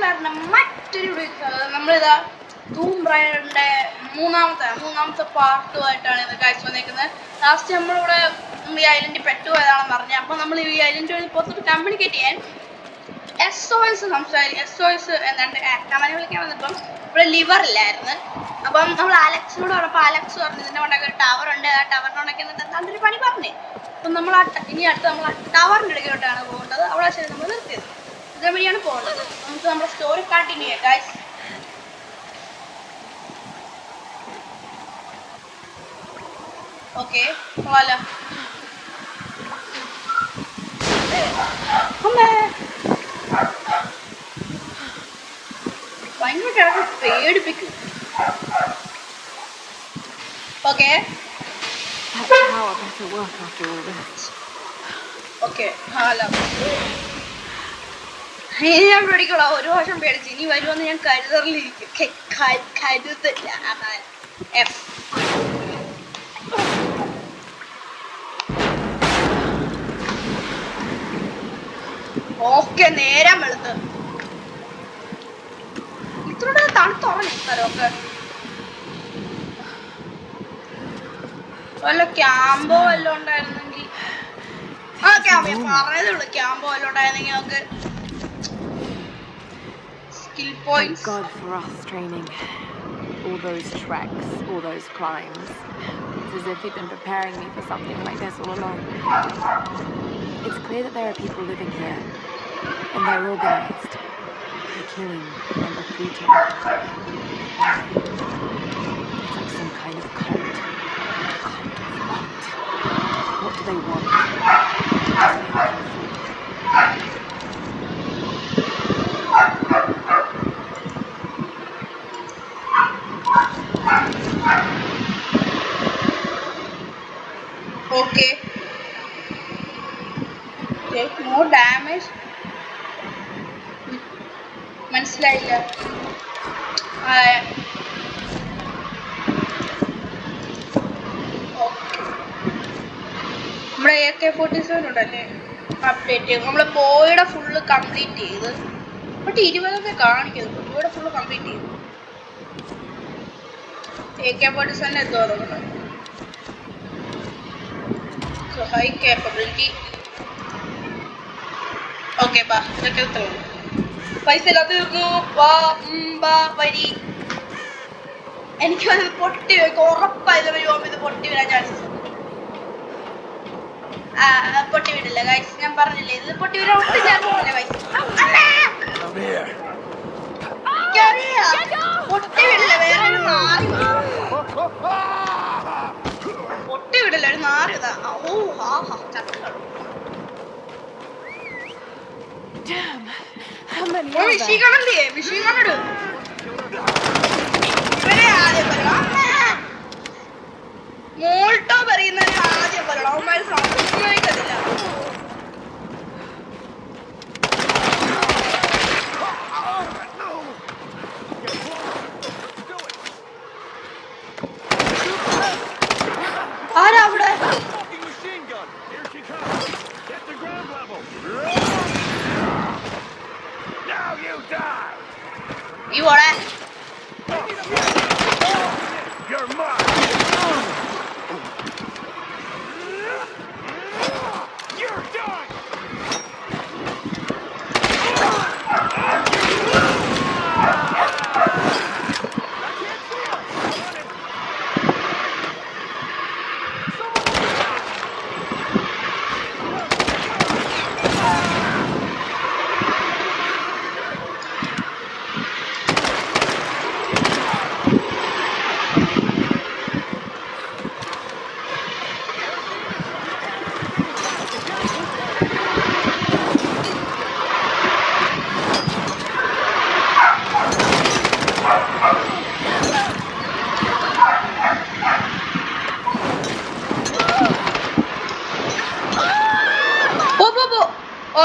റോക്സ്റ്റാറിന്റെ മറ്റൊരു നമ്മളിതാ ഡൂം റൈഡറിന്റെ മൂന്നാമത്തെ പാർട്ടുമായിട്ടാണ് ഇത് കാഴ്ച വന്നേക്കുന്നത്. ലാസ്റ്റ് നമ്മളിവിടെ ഈ ഐലൻഡിൽ പെട്ടുപോയതാണെന്ന് പറഞ്ഞത്. അപ്പം നമ്മൾ ഈ ഐലൻഡ് വഴി പുറത്തോട്ട് കമ്മ്യൂണിക്കേറ്റ് ചെയ്യാൻ SOS എന്താണ്ട് കമനെ വിളിക്കാൻ വന്നപ്പം ഇവിടെ ലിവർ ഇല്ലായിരുന്നു. അപ്പം നമ്മൾ അലക്സിനോട് പറഞ്ഞപ്പോൾ അലക്സ് പറഞ്ഞു ഇതിൻ്റെ കൊണ്ടൊക്കെ ഒരു ടവർ ഉണ്ട്, ആ ടവറിനോടൊക്കെ എന്താണ്ടൊരു പണി പറഞ്ഞേ. അപ്പം നമ്മൾ ഇനി അടുത്ത് നമ്മൾ ആ ടവറിൻ്റെ ഇടയ്ക്കോട്ടാണ് പോകേണ്ടത്. അവിടെ ശരി നമ്മൾ നിർത്തിയത് ഇതേ വഴിയാണ് പോകേണ്ടത്. നമുക്ക് നമ്മുടെ സ്റ്റോറി കണ്ടിന്യൂ ചെയ്യാം ഗൈസ്. ഓക്കെ പോവാലോ. ഭയങ്കര പേടിപ്പിക്കും. Okay okay hello. ഇനി ഞാൻ പേടിക്കോളാം. ഒരു വർഷം പേടിച്ചു. ഇനി വരുമെന്ന് ഞാൻ കരുതറിലിരിക്കും. കരുതില്ല. ഓക്കെ നേരം വെളുത്ത് ഇത്രയുടെ തണുത്തുറങ്ങി സ്ഥലമൊക്കെ. വല്ല ക്യാമ്പോ വല്ലതും ഉണ്ടായിരുന്നെങ്കിൽ പറഞ്ഞതേ ഉള്ളൂ. ക്യാമ്പോ വല്ലതും ഉണ്ടായിരുന്നെങ്കിൽ നമുക്ക് skill points. All those treks, all those climbs. It's as if he'd been preparing me for something like this all along. It's clear that there are people living here, and they're organized. They're killing and recruiting. It's like some kind of cult. A cult of what? What do they want? Okay. Take more damage. മനസ്സിലായില്ല. നമ്മുടെ AK-47 ഉണ്ടല്ലേ update ചെയ്ത് നമ്മളെ ബോയുടെ full complete ചെയ്ത്. But 20 കാണിക്കുന്നു. ബോയുടെ full complete ചെയ്തു. AK-47 എന്തോ തുടങ്ങുന്നത്. So high capability. Okay, ba. ഇതൊക്കെ തോന്നുന്നു. പൈസ ഇല്ലാത്ത തീർന്നു. വരി. എനിക്ക് അത് പൊട്ടി ഉറപ്പായത് ഇത് പൊട്ടി വീഴാൻ ചാൻസ്. പൊട്ടി വീടില്ല ഗൈസ്. ഞാൻ പറഞ്ഞില്ലേ ഇത് പൊട്ടി വീഴാൻ ഒട്ടും ചാൻസ് ഇല്ല ഗൈസ്. പൊട്ടി വീടില്ല. വേറെ ഒരു നാറി പൊട്ടി വിടില്ല. ഒരു നാറി ഇതാ. ഓ ഹാ ചക്ക വിഷയങ്ങളില്ലേ ഇവരെ ആദ്യം പറയണം. മോൾട്ടോ പറയുന്നതിന് ആദ്യം പറയണം. അവന്മാര് സംഭവിക്കത്തില്ല. ആരാ അവിടെ? You are at. You're mine. You're done.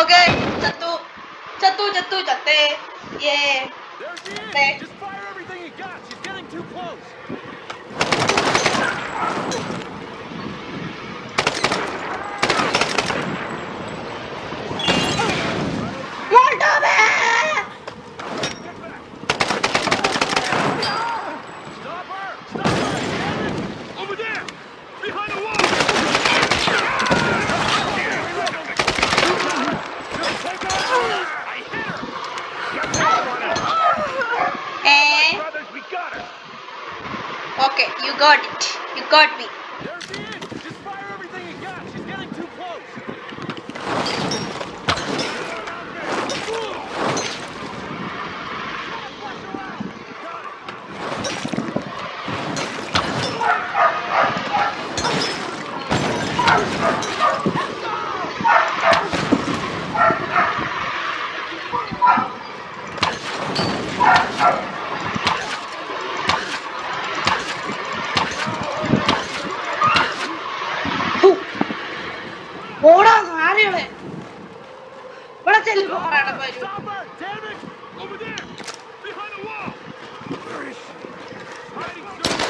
Okay, chatte. Yeah. Just fire everything you got. She's getting too close. Okay, you got it. You got me. There she is! Just fire everything you got! She's getting too close! ഓടാ ആരെയാണ് ഇവിടെ ചെല്ലുമ്പോ പറയണ വരൂ. Stop her! Damn it! Over there! Behind the wall! Where is she? Hiding somewhere!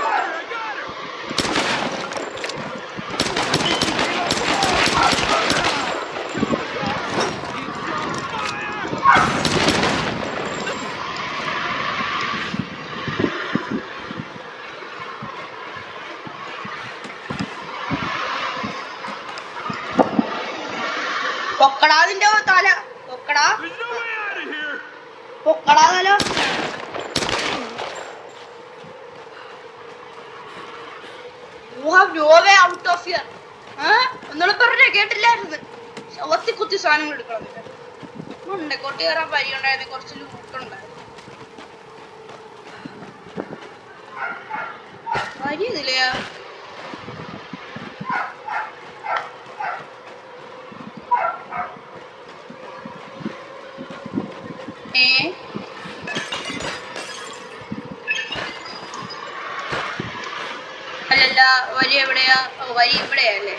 I got her! പൊക്കടാ നിന്റെ തല പൊക്കടാ There's no way out of here! പൊക്കടാ തല. You have no way out of here. ഒന്നുകൂടെ പറഞ്ഞ കേട്ടില്ലായിരുന്നു. ശവത്തി കുത്തി സാധനങ്ങൾ എടുക്കണം. ഉണ്ട് കൊട്ടി കയറാൻ വഴി ഉണ്ടായിരുന്നു, കുറച്ച് ലൂട്ടുണ്ടായിരുന്നു. വഴി ഇതിലെയാ അല്ലല്ല വരി എവിടെയാ? വരി ഇവിടെയാ അല്ലേ?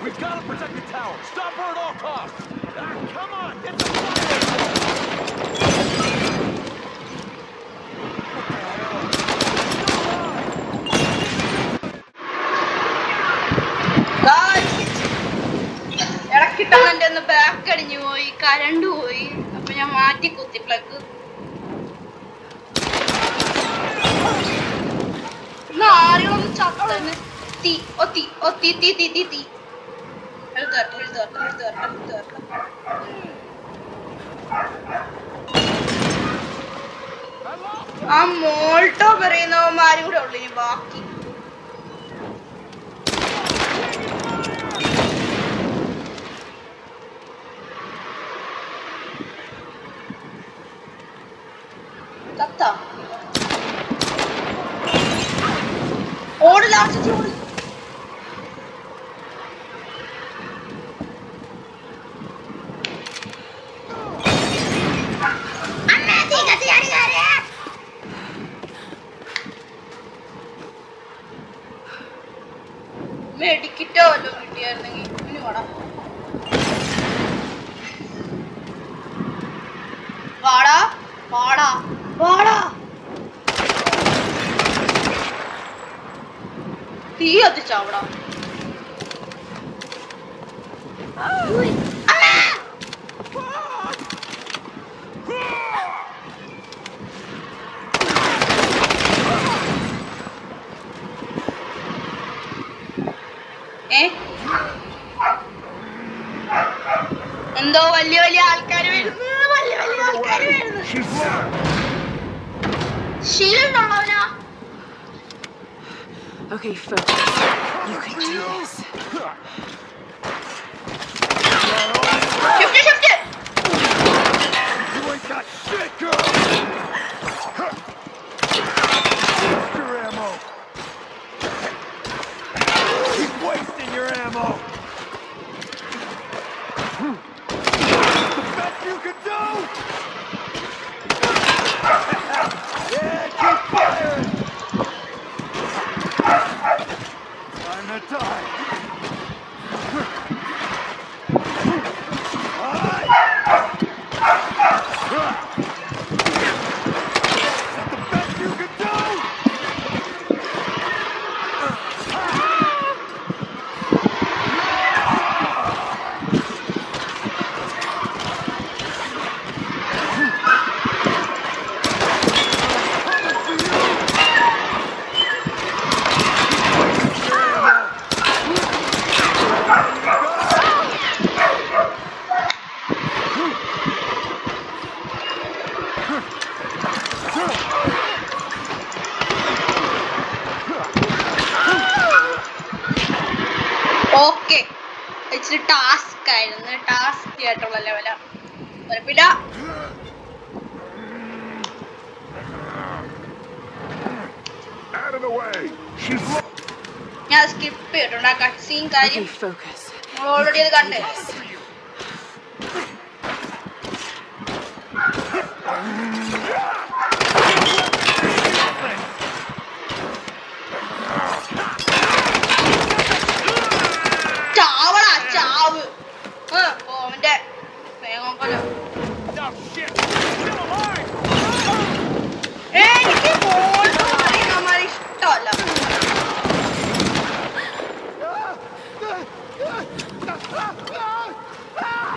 We've got to protect the tower. Stop her at all costs. Come on, get the ഇടക്കിട്ടെന്നെ ഒന്ന് ബാക്ക് അടിഞ്ഞു പോയി, കരണ്ട് പോയി. അപ്പൊ ഞാൻ മാറ്റി കുത്തി പ്ലഗ്. ആരെയൊന്ന് ചത്തന്ന് തീ ഒത്തി ഒത്തി തീ തീ തീ തീ ആ മോൾട്ടോ പറയുന്നവന്മാരും കൂടെ ഉള്ളു ഇനി ബാക്കി. തത്ത ഓട് ലാസ്റ്റ് ഓട്. മെഡിക്കിറ്റോ വല്ലോ കിട്ടിയായിരുന്നെങ്കിൽ ഇനി വേണം. വാടാ വാടാ വാടാ. തീ കത്തിച്ചാവടാ. എന്തോ വലിയ വലിയ ആൾക്കാര് വരുന്നു, വലിയ വലിയ ആൾക്കാര് വരുന്നു. ശീലമുള്ളവനാ. Okay, focus. You can do this. Shift, shift. You ain't got shit, girl! Your ammo! Keep wasting your ammo! The best you can do! Yeah, keep firing! Time to die! Ah! ലെവലായിരുന്നു, task ആയിട്ടുള്ള ലെവലാണ്. കുഴപ്പമില്ല. ഞാൻ skip ചെയ്തിട്ടുണ്ട് ആ cut scene കാര്യം. നമ്മൾ already അത് കണ്ടേ. ചാവടാ ചാവ്. അവന്റെ എനിക്ക് മോൾട്ടോമാരെ ഇഷ്ടമല്ല.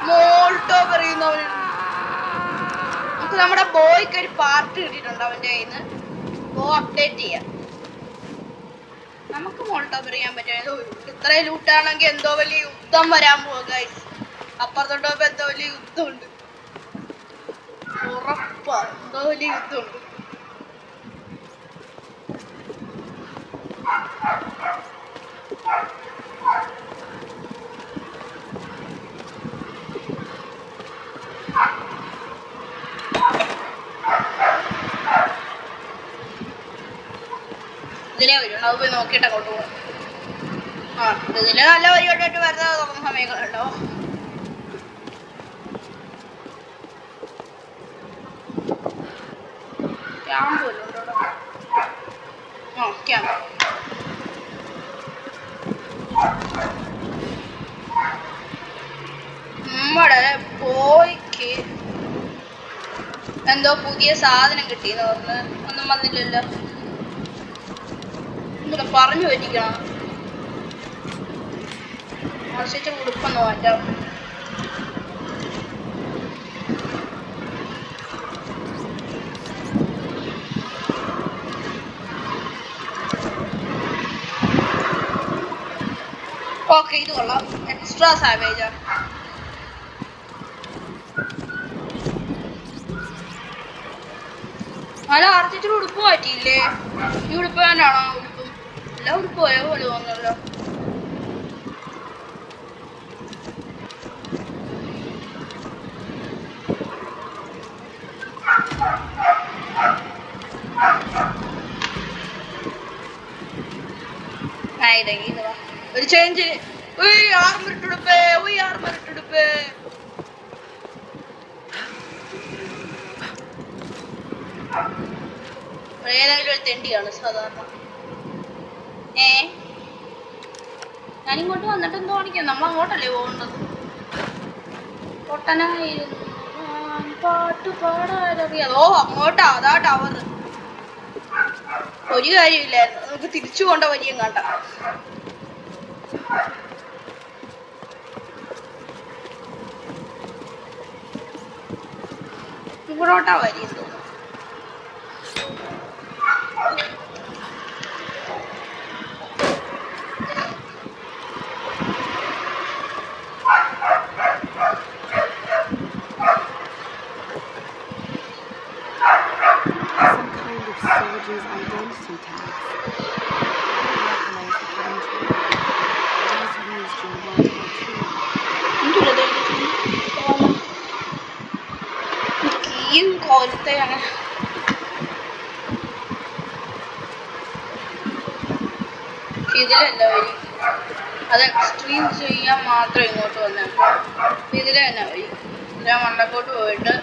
മോൾട്ടോ പറയുന്നവന് നമുക്ക് നമ്മുടെ ബോയ്ക്ക് ഒരു പാർട്ട് കിട്ടിയിട്ടുണ്ട് അവന്റെ കയ്യിൽ നിന്ന്. ബോ അപ്ഡേറ്റ് ചെയ്യാം. നമുക്ക് മോൾട്ടോ പറയാൻ പറ്റും. ഇത്രയും ലൂട്ടാണെങ്കിൽ എന്തോ വലിയ യുദ്ധം വരാൻ പോവുക ഗൈസ്. അപ്പുറത്തോട്ട് എന്തോ വലിയ യുദ്ധമുണ്ട്, ഉറപ്പാ. എന്തോ വലിയ യുദ്ധമുണ്ട്. ഇതിലേ വരും, അത് പോയി നോക്കിയിട്ട് അങ്ങോട്ട് പോകും. ഇതില് നല്ല പരിപാടിയായിട്ട് വരുന്നത് തുറന്ന സമയങ്ങളുണ്ടോ? ക്യാമ്പ് വല്ലതും ഉണ്ടോ? ക്യാമ്പ്. നമ്മുടെ ബോയ്ക്ക് എന്തോ പുതിയ സാധനം കിട്ടിയെന്ന് പറഞ്ഞ് ഒന്നും വന്നില്ലല്ലോ. എന്തുകൂടെ പറഞ്ഞു പറ്റിക്കണം. ആവശ്യത്തെ ഉടുപ്പൊന്ന് മാറ്റാം. ഓക്കെ, ഇത് കൊള്ളാം. എക്സ്ട്രാ സാവേജാ. നല്ല ആർത്തിച്ചിട്ട് ഉടുപ്പ് മാറ്റിയില്ലേ? ഈ ഉടുപ്പ് തന്നെയാണോ ഉടുപ്പും? എല്ലാ ഉടുപ്പും ഒരേപോലെ തോന്നുന്നല്ലോ. ഒരു ചേഞ്ച്. ആർമറിട്ടുടുപ്പ്. ഏതെങ്കിലും ഒരു തെണ്ടിയാണ് സാധാരണ. ഞാനിങ്ങോട്ട് വന്നിട്ട് എന്തോ കാണിക്കാം. നമ്മൾ അങ്ങോട്ടല്ലേ പോകേണ്ടത്? പൊട്ടനായിരുന്നു പാട്ട് പാടാനറിയാം. ഓ അങ്ങോട്ടാ, അതാ ടവർ. ഒരു കാര്യമില്ലായിരുന്നു, നമുക്ക് തിരിച്ചു പോണ്ട വഴിയും കണ്ട. ഇവിടോട്ടാ വരി തോന്നുന്നു. Soldier's identity tags. I don't recognize the country. It was used during World War II. ഇതിലല്ല വഴി. അത് എക്സ്ട്രീം ചെയ്യാൻ മാത്രം ഇങ്ങോട്ട് വന്നേ. ഇതിലെ തന്നെ വഴി. ഞാൻ മണ്ടക്കോട്ട് പോയിട്ട്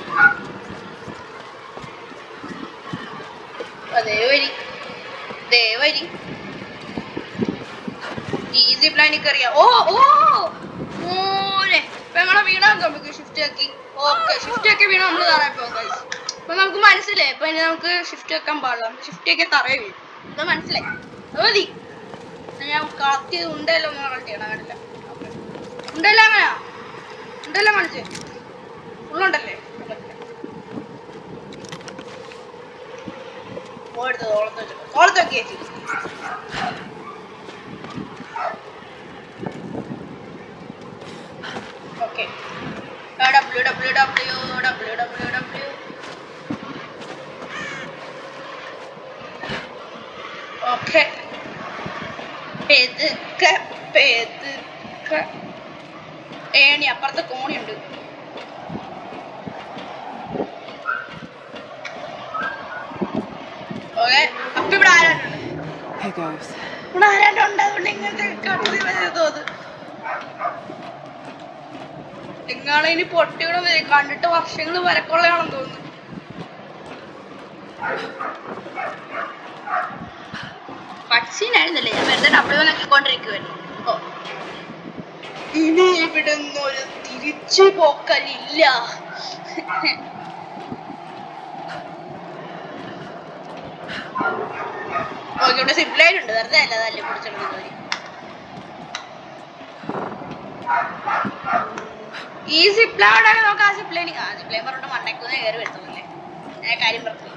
അതേ വരി. ഈസി പ്ലാനിക്ക് അറിയാം. ഓ മോനെ പെങ്ങളെ വീണാൻ നമുക്ക് ഷിഫ്റ്റ് ആക്കി. ഓക്കെ, ഷിഫ്റ്റ് ആക്കി വീണ നമ്മൾ തറയിൽ പോകും. അപ്പൊ നമുക്ക് മനസ്സിലായി. അപ്പൊ ഇനി നമുക്ക് ഷിഫ്റ്റ് ആക്കാൻ പാടില്ല. നമുക്ക് ഷിഫ്റ്റ് ആക്കി തറയിൽ വീഴും. അത് മനസ്സിലായി. അത് മതി. ഞാൻ കളക്ട് ചെയ്ത് ഉണ്ടല്ലോ ഒന്ന് കളക്ട് ചെയ്യണം. കണ്ടില്ല ഉണ്ടല്ലോ. അങ്ങനെയാ ഉണ്ടല്ലോ കാണിച്ചേ. ഉള്ളുണ്ടല്ലേ? തോളത്തൊക്കെ ചേച്ചി. Okay, www. ഓക്കെ, പെതുക്കെ ഏണി അപ്പുറത്ത് There goes. ഇവിടെ ആരാണ്ടുണ്ടാവുകൊണ്ട് ഇങ്ങനത്തെ കട്ടി വരുന്നത് എങ്ങാണ് ഇനി പൊട്ടിയുടെ വരും കണ്ടിട്ട് വർഷങ്ങൾ വരക്കൊള്ളയാണെന്ന് തോന്നുന്നു. പക്ഷീനായിരുന്നല്ലേ ഞാൻ വെറുതെ ഡബ്ല്യൂ നോക്കിക്കൊണ്ടിരിക്കുവായിരുന്നു. ഓ ഇനി ഇവിടുന്ന് ഒരു തിരിച്ചു പോക്കലില്ല. ഓക്കെ ഇവിടെ സിപ്ലൈനുണ്ട് വെറുതെ അല്ല തല്ലി പിടിച്ചെടുക്കുന്നത്. ഈ സിപ്ലൈനോടെ നോക്കാം. ആ സിപ്ലൈൻ പറഞ്ഞിട്ട് മണ്ടയ്ക്കുന്ന കയറി വരുത്തുന്നില്ലേ ഞാൻ കാര്യം പറഞ്ഞു.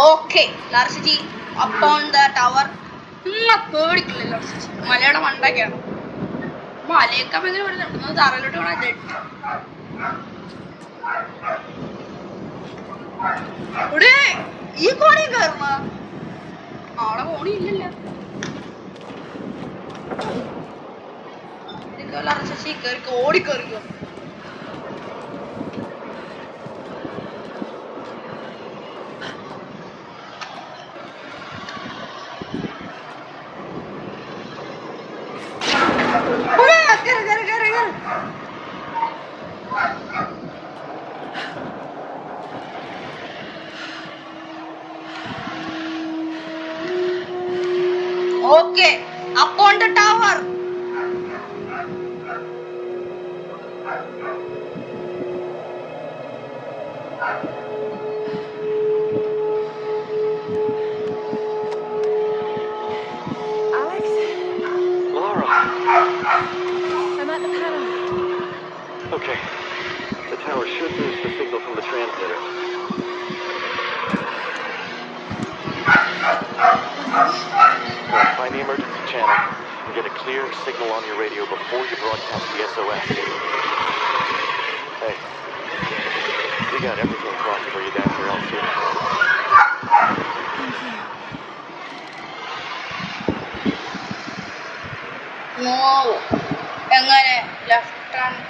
Okay larger up on the tower. പേടിക്കില്ല ലാർജി മലയുടെ മണ്ടൊക്കെയാണ്. മലയൊക്കെ ഭയങ്കര വരുന്നുണ്ട്. തറയിലോട്ട് വേണം ഇവിടെ ഈ കോണി കയറുന്ന ആളെ കോണി ഇല്ലല്ലോ. ലാർജി കയറി ഓടിക്കയറിക്കോ. Okay, up on the tower. Alex? Lara. I'm at the panel. Okay. The tower should lose the signal from the transmitter. Find the emergency channel and get a clear signal on your radio before you broadcast the SOS. Hey, we got everything crossed for you down here, LC. No, എങ്ങനെ left hand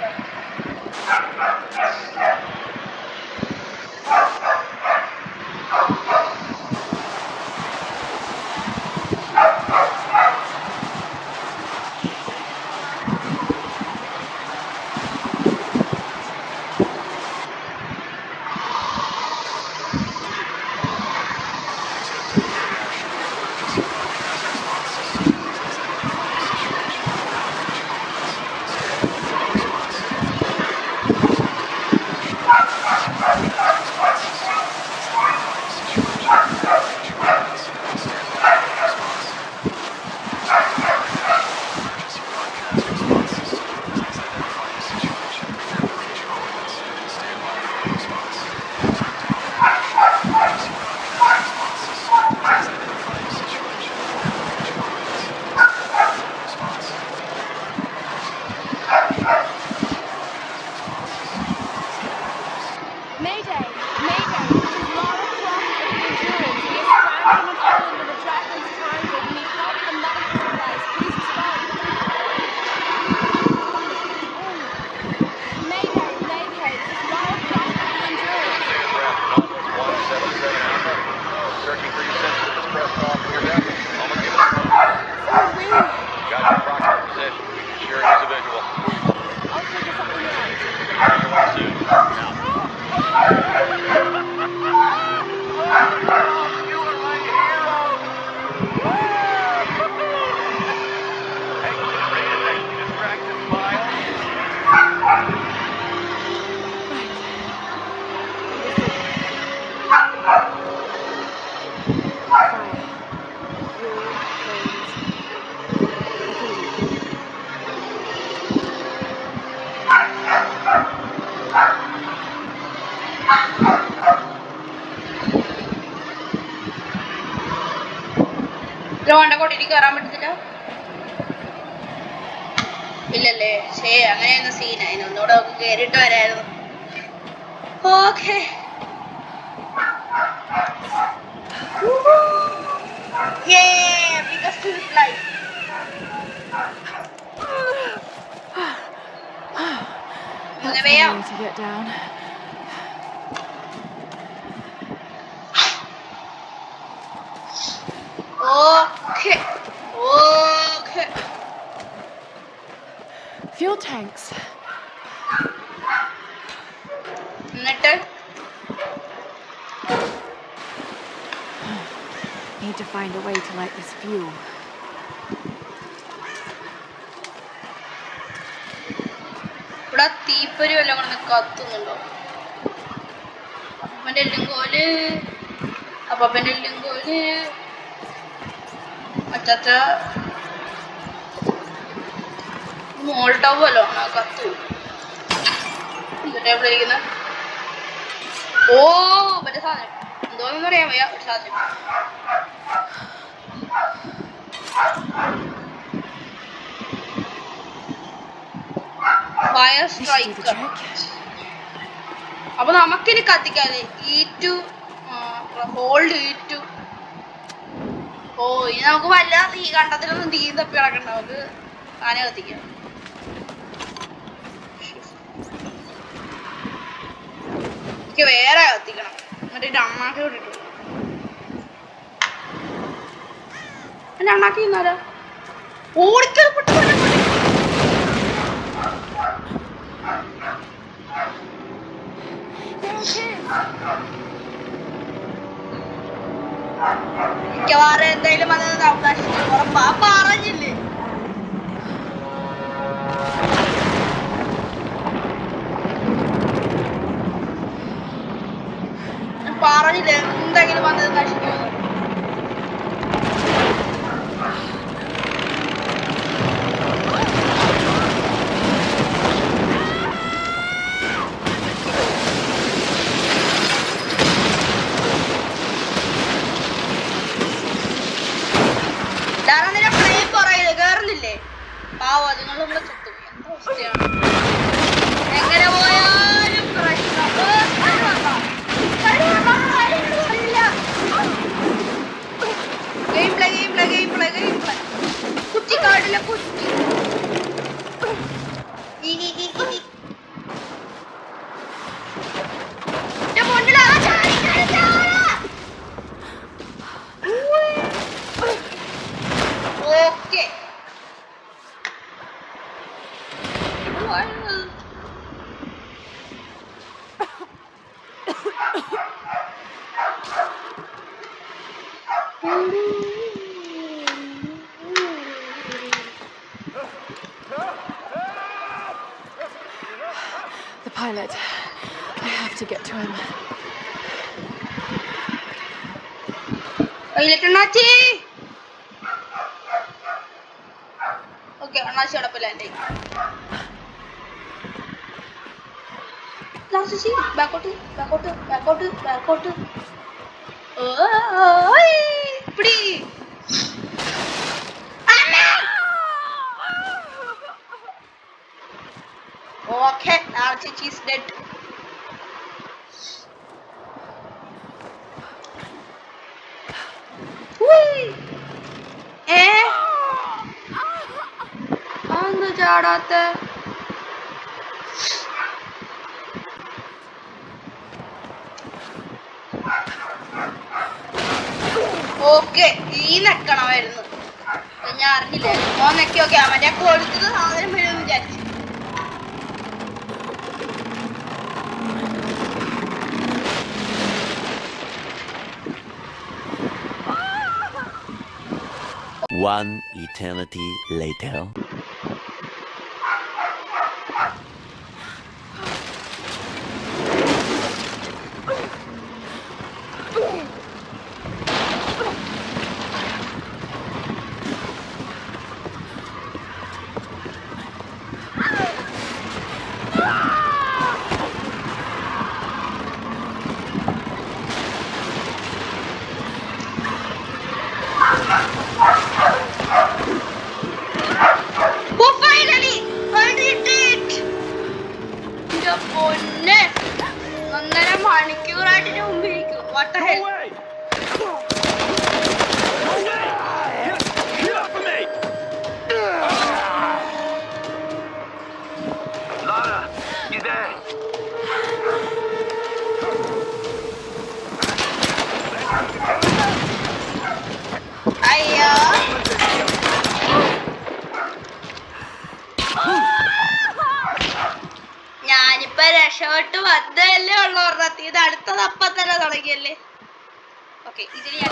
Mayday! Mayday! This is Lara Croft of the Endurance. We are stranded on an island in the Dragon's Triangle. We need help and medical supplies. Please respond. Mayday! Mayday! This is Lara Croft of the Endurance. Northwest 177 Alpha. Searching for your sensitive express call from your vessel. Almost given us So are we. got your approximate position. We can sure use a visual. I'll figure something out. Everyone soon. Now. You are my hero. Hey, ready to make you distracted smile? കൊണ്ടിരി കയറാൻ പറ്റത്തില്ല ഇല്ലല്ലേ. ശരി അങ്ങനെയൊന്നും സീനായിരുന്നു. ഒന്നുകൂടെ നമുക്ക് കയറിയിട്ട് വരായിരുന്നു. Okay biggest life Damn. way to get down. Okay. Okay. Fuel tanks. എന്നിട്ട് Need to find a way to light this fuel. ഇവിടെ തീപ്പൊരി വല്ലതും കൊണ്ട് കത്തുന്നുണ്ടോ? അപ്പൻ്റെ എല്ലും കോല്, അപ്പൻ്റെ എല്ലും കോല്, അച്ചാച്ച മോൾട്ടവ് വല്ലതും ആണോ കത്തു? എന്നിട്ട് എവിടെ ഇരിക്കുന്നത്? ഓ മറ്റേ സാധനം എന്തോന്നും അറിയാൻ വയ്യ. ഒരു സാധനം fire This should do the striker. trick. അപ്പൊ നമുക്കിനി കത്തിക്കാല്ലേ? E2 hold E2. ഓ ഇനി നമുക്ക് വല്ല തീ കണ്ടത്തിലൊന്നും തീ തപ്പി കിടക്കണ്ട. നമുക്ക് ആന കത്തിക്കാം. എനിക്ക് വേറെ കത്തിക്കണം. എന്നിട്ട് അണ്ണാക്കി വിട്ടിട്ടു. എന്റെ അണ്ണാക്കി ഇന്നാലോ ഓടിക്കറിപ്പെട്ടു. മിക്കവാറും എന്തായാലും അത് അവകാശിച്ചു ഉറപ്പാ പറഞ്ഞില്ലേ? പറഞ്ഞില്ലേ എന്തെങ്കിലും വന്നത് നശിക്കുമെന്ന്. കേറുന്നില്ലേ പാവ അതുങ്ങളും കൂടെ ചുറ്റും. എന്താ അവസ്ഥയാണ്? എങ്ങനെ പോയാലും പ്രശ്നം. കുറ്റിക്കാട്ടിലെ കുറ്റി okay. The pilot. I have to get to him. അണ്ണാച്ചി ഓക്കെ. അണ്ണാച്ചി അടപ്പില്ല എൻ്റെ ബാക്കോട്ട് ബാക്കോട്ട് ബാക്കോട്ട് ബാക്കോട്ട്. പിടി ഓക്കെ. ചേച്ചി ഈസ് ഡെഡ്. അതെന്താ ചാടാത്ത? ഓക്കെ ഈ നെക്കണമായിരുന്നു. ഞാൻ അറിഞ്ഞില്ലേ ഓ നെക്കി. ഓക്കെ മറ്റേ കൊടുത്തത് സാധനം വരുമെന്ന് വിചാരിച്ചു. One eternity later. മണിക്കൂറായിട്ട് മുമ്പിൽ ഇരിക്കും. What the hell? Away! Get off of me! Lara, you there? അടുത്തത് അപ്പ തന്നെ തുടങ്ങിയല്ലേ. ഓക്കെ, ഇതിന് ഞാൻ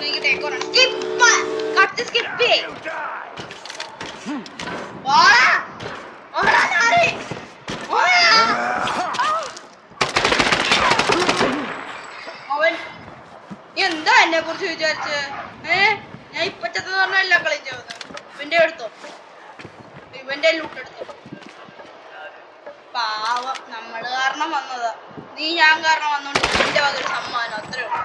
എനിക്ക് take over skip cut skip അവൻ എന്താ എന്നെ കുറിച്ച് വിചാരിച്ച്? ഞാൻ ഇപ്പച്ചെന്ന് പറഞ്ഞല്ല കളിച്ചു ഇവന്റെ എടുത്തോ, ഇവന്റെ ലൂട്ടെടുത്തോ. പാവം, നമ്മള് കാരണം വന്നതാ. നീ ഞാൻ കാരണം വന്നോണ്ട് എന്റെ വക ഒരു സമ്മാനം, അത്രേ ഉള്ളൂ.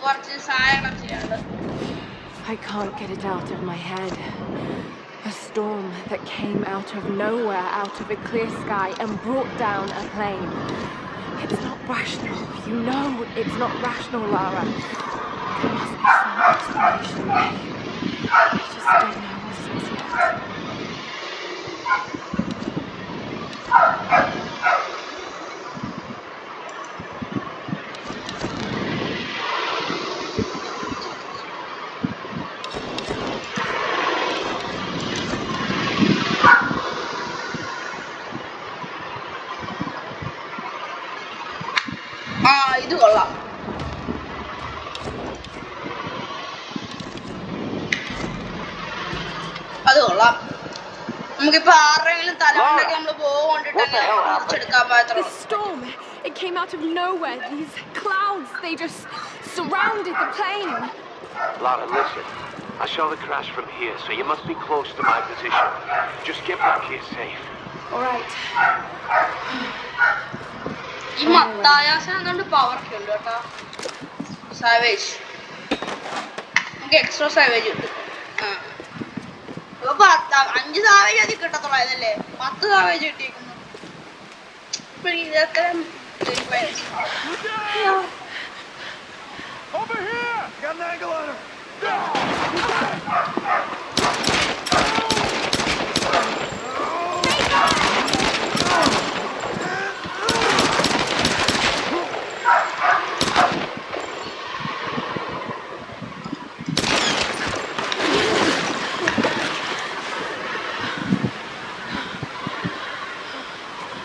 കുറച്ച് സാധനം ചെയ്യാണ്ട്. I can't get it out of my head. A storm that came out of nowhere, out of a clear sky, and brought down a plane. It's not rational. You know it's not rational, Lara. There must be some explanation. I just don't know what it is yet. ഇത് കൊള്ളാം. അത് കൊള്ളാം. നമുക്കിപ്പോ ആരുടെങ്കിലും തലമുണ്ടൊക്കെ നമ്മള് പോകൊണ്ടിട്ട് തിരിച്ചെടുക്കാൻ പാത്രം. The storm, it came out of nowhere. These clouds, they just surrounded the plane. Lara, listen. I saw the crash from here, so you must be close to my position. Just get back here safe. All right. ഈ മത്തായാസനുണ്ട് power ഒക്കെ ഉണ്ട് കേട്ടോ. Savage നമുക്ക് extra savage കിട്ടും. 5 savage അതി കിട്ടത്തുള്ളതല്ലേ, 10 savage കിട്ടിയിരിക്കുന്നു. ഇതൊക്കെ Over here! Got an angle on her!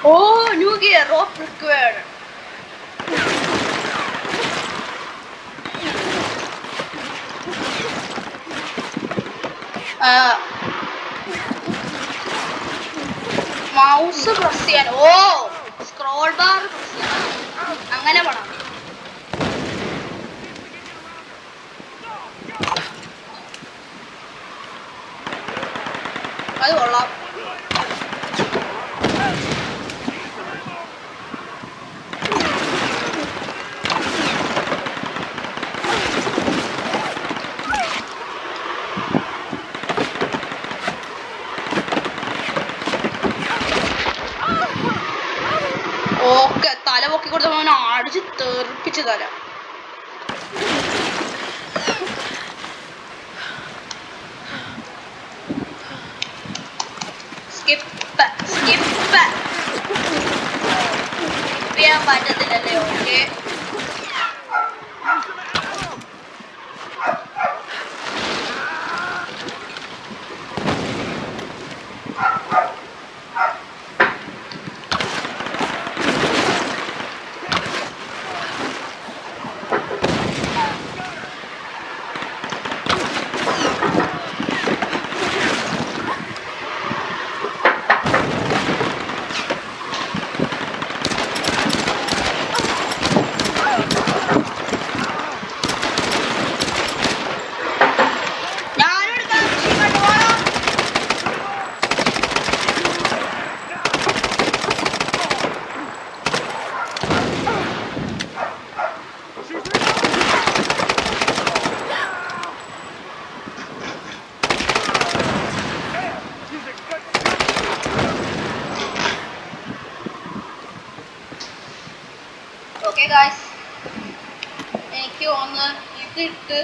Oh, new gear, rope required. Mouse press ചെയ്യാൻ, സ്ക്രോൾ ബാർ പ്രസ് ചെയ്യാൻ, അങ്ങനെ വേണം. അത് കൊള്ളാം. ഓക്കെ, തല പൊക്കി കൊടുത്തപ്പോൾ അവനെ അടിച്ച് തെറിപ്പിച്ച് തല. സ്കിപ്പ് ചെയ്യാൻ പറ്റത്തില്ലല്ലേ? ഓക്കെ, ഓക്കെ ഗായ്സ്, എനിക്ക് ഒന്ന് ഇതിട്ട്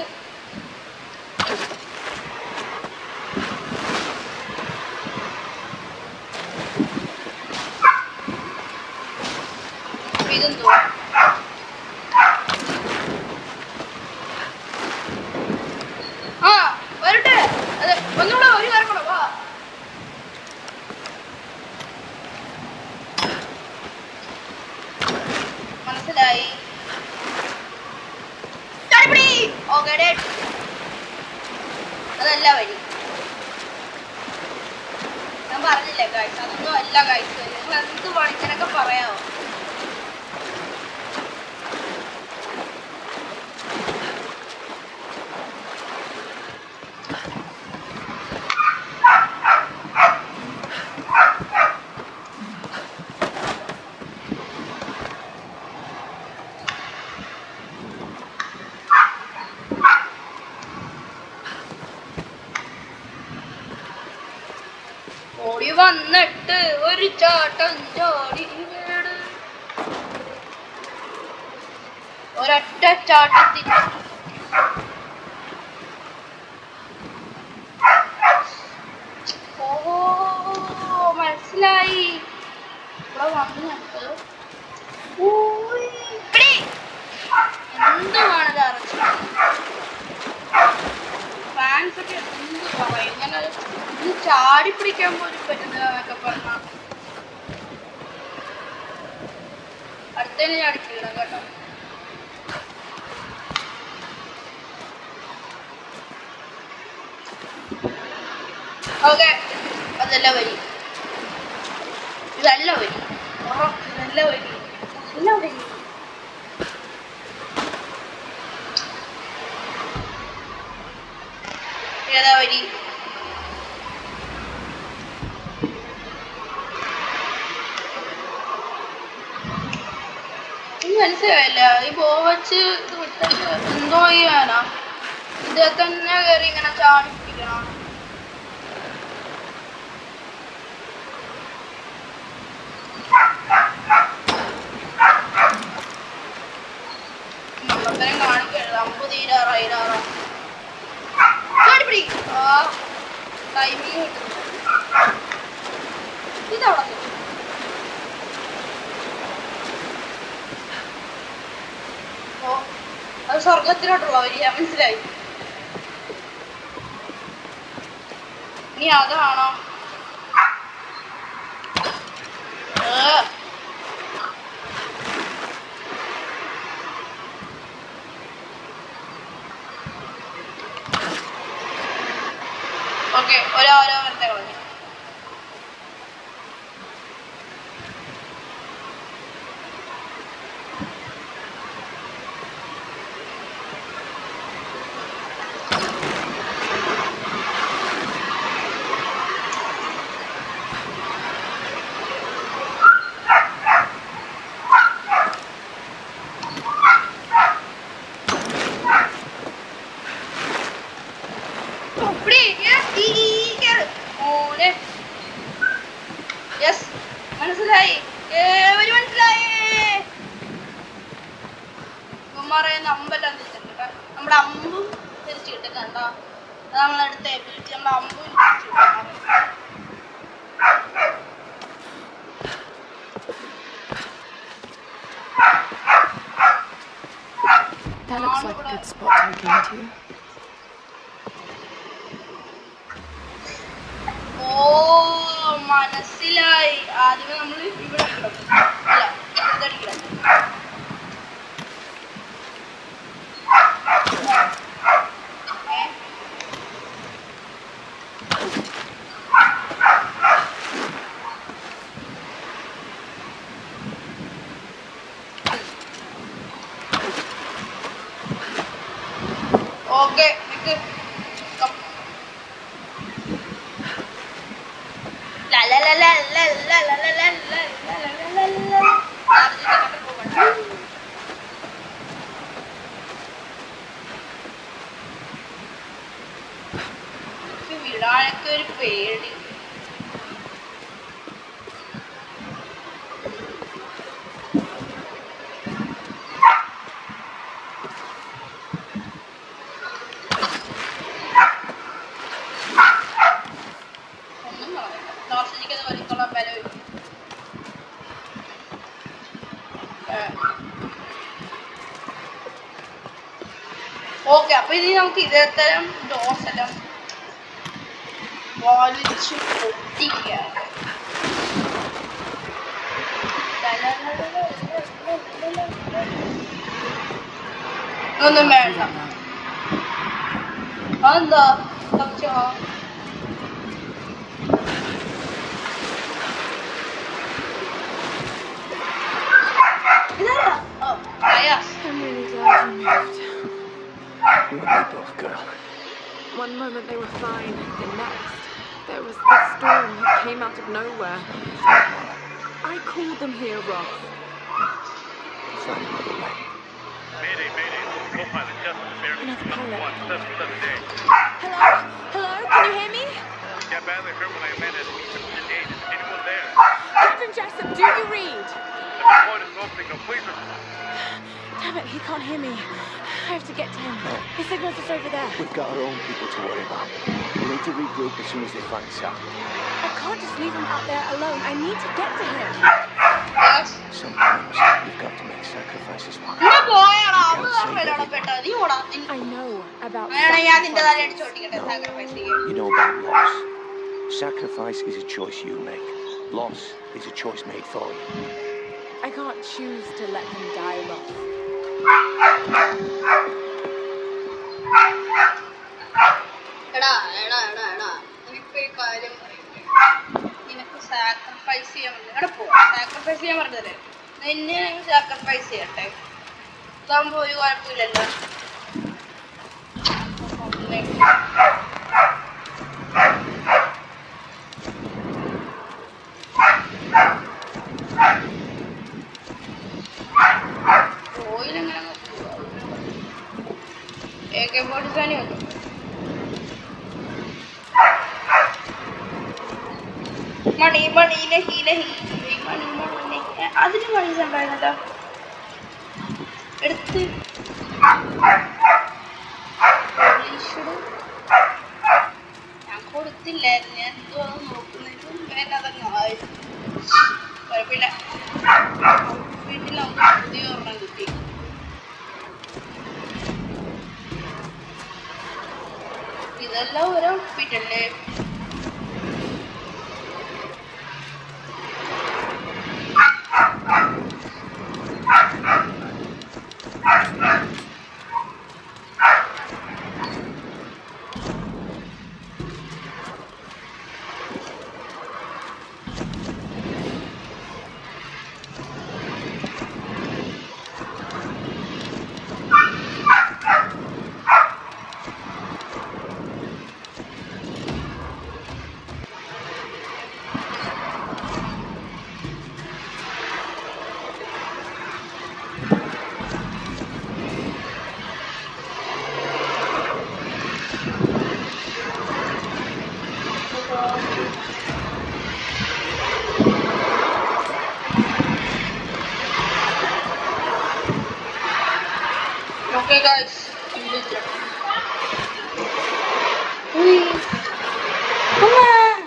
ഇതെന്തോ ആ വരട്ടെ. അതെ ഒന്നുകൂടെ ഒരു കാര്യം കൂടെ വാ. മനസ്സിലായി. ഓക്കെ അതല്ല വഴി. ഞാൻ പറഞ്ഞില്ലേ ഗൈസ്, അതൊന്നും അല്ല ഗൈസ്. നിങ്ങൾ എന്ത് പണിക്കനൊക്കെ പറയാമോ? ഓടി വന്നിട്ട് ഒരു ചാട്ടം ചാടി വീട്. ഒരൊറ്റ ചാട്ടത്തിന് ഓ മനസ്സിലായി. ഇവിടെ വന്നിട്ട് എന്തുവാണിത് അറച്ചു ഫാൻസ് ഒക്കെ എന്ത് പറയും. ഇങ്ങനെ ഒന്ന് ചാടി പിടിക്കാൻ പോലും പറ്റുന്നതൊക്കെ പറഞ്ഞ അടുത്തന്നെ ചാടിക്കില്ല കേട്ടോ. ഓക്കെ അതല്ല വരി, ഇതല്ല വരി, ഇതല്ല വരി, ഇതല്ല വരി. ഏതാ വരി? മനസ്സിലായില്ല. ഈ ബോവച്ച് ഇത് വിട്ടിട്ട് എന്തോ ചെയ്യാനാ? ഇത് തന്നെ കയറി ഇങ്ങനെ ചാടി പിടിക്കണം. നമ്മളത്തരം കാണിക്കരുത്. അമ്പ് തീരാറായി ചാടിപ്പിടി. ആ ടൈമിങ് കിട്ടുന്നു. ഇതവിടെ അത് സ്വർഗത്തിലോട്ടുള്ള വരിക. മനസ്സിലായി. ഇനി അതാണോ? ഓക്കെ ഓരോ വെറുതെ കളഞ്ഞു. മനസ്സിലായി. മനസ്സിലായി. ഉമ്മാറേന്ന് അമ്പെല്ലാം തിരിച്ചിട്ടുണ്ട്. നമ്മുടെ അമ്പും തിരിച്ചു കിട്ടും കണ്ടോ. അത് നമ്മളെടുത്ത എബിലിറ്റി. നമ്മുടെ അമ്പും തിരിച്ചു കിട്ടും. That looks like a good spot to look into. ഓ മനസ്സിലായി. ആദ്യമേ നമ്മൾ ഇവിടെ കിടക്കും. അല്ല ഇതടിക്കണം. ഓക്കെ വിടാനൊക്കെ ഒരു പേടി. ഓക്കെ, അപ്പൊ ഇനി നമുക്ക് ഇതേത്തരം ഡോസ് എല്ലാം വലിച്ച് പൊട്ടിക്കാം. ഒന്നും വേണ്ട. അതെന്താ കച്ചോ? ഇതാരാ? ഓ, Ayaz. I'm really glad you moved. You and me both, girl. One moment they were fine, the next there was this storm that came out of nowhere. I called them here, Ross. Find another way. Mayday, mayday. Co-pilot Justin Fairman. Another Number pilot. 1778. Hello? Hello? Can you hear me? Got badly hurt when I landed at E-58. Is anyone there? Captain Jessup, do you read? I've deployed a smoke signal. Please respond. Damn it, he can't hear me. I have to get to him. His signal's just over there. We've got our own people to worry about. We need to regroup as soon as they find Sam. I can't just leave him out there alone. I need to get to him. Yes. Sometimes you've got to make sacrifices, man. ഇവിടെ പോയാടാ, അവള് തമ്മിലാണ് പെട്ടത്. നീ ഓടാ. I know about അങ്ങനെയാണെങ്കിൽ ഞാൻ നിന്റെ തല sacrifices. അടിച്ച് ഓടിക്കട്ടെ, സാക്രിഫൈസ് ചെയ്യാൻ. You know about loss. Sacrifice is a choice you make. Loss is a choice made for you. I can't choose to let him die, Ross. എടാ എടാ എടാ എടാ എനിക്കൊരു കാര്യം പറയട്ടെ. നിനക്ക് സാക്രിഫൈസ് ചെയ്യാൻ പറ്റില്ല. എടാ പോ, സാക്രിഫൈസ് ചെയ്യാൻ പറഞ്ഞതല്ലേ, നിന്നെ സാക്രിഫൈസ് ചെയ്യട്ടെ. ഇതാകുമ്പോ ഒരു കുഴപ്പമില്ലല്ലോ. ഓയിലെങ്ങനെ AK-47 ഉണ്ട്. മണി മണിയിലെ ഹീല ഹീ മണി മണി അതിന് മണി ഉണ്ടായിരുന്നല്ലോ എടുത്ത് ഞാൻ കൊടുത്തില്ലായിരുന്നു. ഞാൻ എന്തോ നോക്കുന്നതിനും വേണ്ടതങ്ങ് ആയിരുന്നു. കുഴപ്പമില്ല, വീട്ടിൽ നമുക്ക് പുതിയ ഒരെണ്ണം കിട്ടി. ഇതെല്ലാം ഒരു ഔട്ട്ഫിറ്റ് അല്ലേ? Okay guys, come on.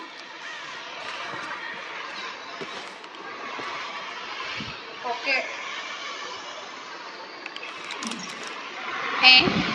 Okay. Hey.